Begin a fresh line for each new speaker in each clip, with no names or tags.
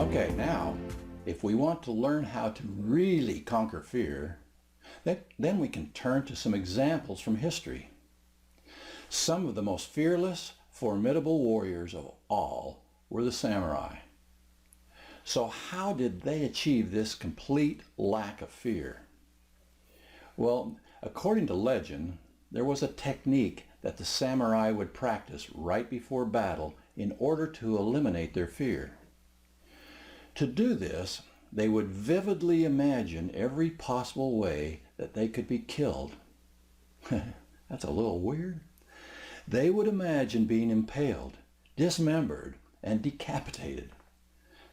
Okay, now, if we want to learn how to really conquer fear, then we can turn to some examples from history. Some of the most fearless, formidable warriors of all were the samurai. So how did they achieve this complete lack of fear? Well, according to legend, there was a technique that the samurai would practice right before battle in order to eliminate their fear. To do this, they would vividly imagine every possible way that they could be killed. That's a little weird. They would imagine being impaled, dismembered, and decapitated.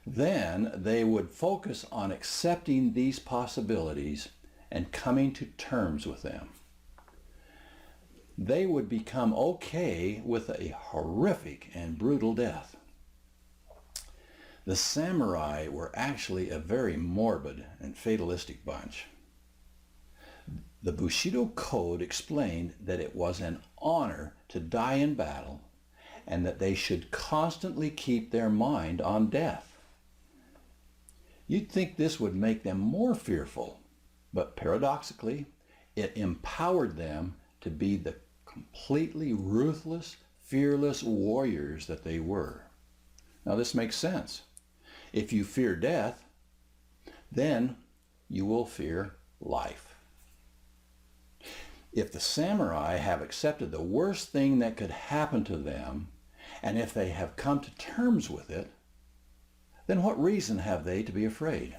Then they would focus on accepting these possibilities and coming to terms with them. They would become okay with a horrific and brutal death. The samurai were actually a very morbid and fatalistic bunch. The Bushido Code explained that it was an honor to die in battle and that they should constantly keep their mind on death. You'd think this would make them more fearful, but paradoxically, it empowered them to be the completely ruthless, fearless warriors that they were. Now this makes sense. If you fear death, then you will fear life. If the samurai have accepted the worst thing that could happen to them, and if they have come to terms with it, then what reason have they to be afraid?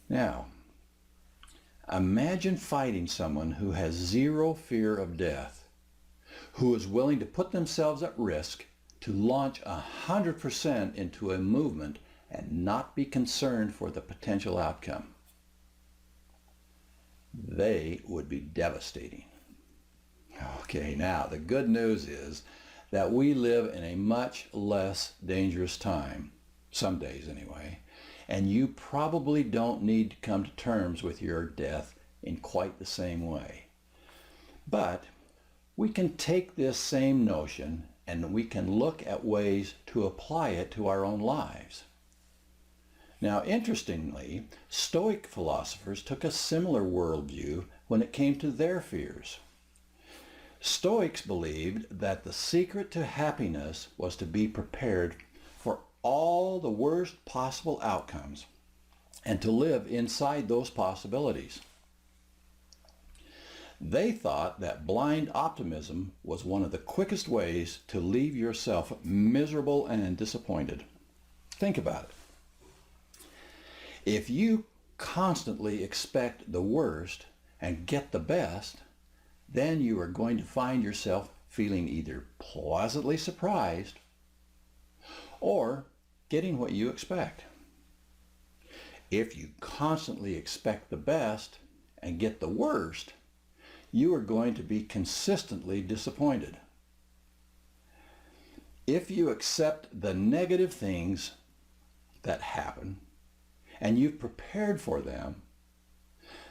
Now, imagine fighting someone who has zero fear of death, who is willing to put themselves at risk to launch 100% into a movement and not be concerned for the potential outcome. They would be devastating. Okay, now the good news is that we live in a much less dangerous time, some days anyway, and you probably don't need to come to terms with your death in quite the same way. But we can take this same notion and we can look at ways to apply it to our own lives. Now, interestingly, Stoic philosophers took a similar worldview when it came to their fears. Stoics believed that the secret to happiness was to be prepared for all the worst possible outcomes and to live inside those possibilities. They thought that blind optimism was one of the quickest ways to leave yourself miserable and disappointed. Think about it. If you constantly expect the worst and get the best, then you are going to find yourself feeling either pleasantly surprised or getting what you expect. If you constantly expect the best and get the worst, you are going to be consistently disappointed. If you accept the negative things that happen and you've prepared for them,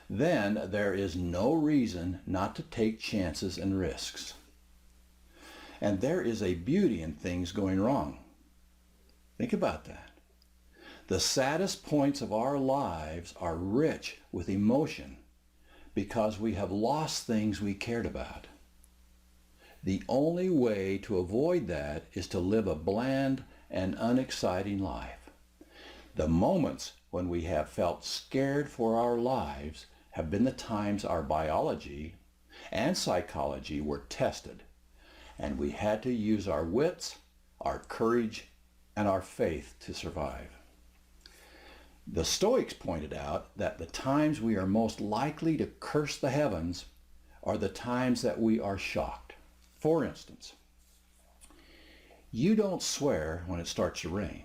then there is no reason not to take chances and risks. And there is a beauty in things going wrong. Think about that. The saddest points of our lives are rich with emotion because we have lost things we cared about. The only way to avoid that is to live a bland and unexciting life. The moments when we have felt scared for our lives have been the times our biology and psychology were tested, and we had to use our wits, our courage, and our faith to survive. The Stoics pointed out that the times we are most likely to curse the heavens are the times that we are shocked. For instance, you don't swear when it starts to rain.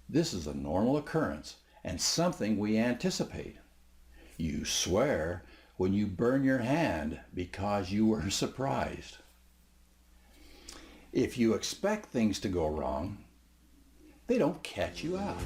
This is a normal occurrence and something we anticipate. You swear when you burn your hand because you were surprised. If you expect things to go wrong, they don't catch you out.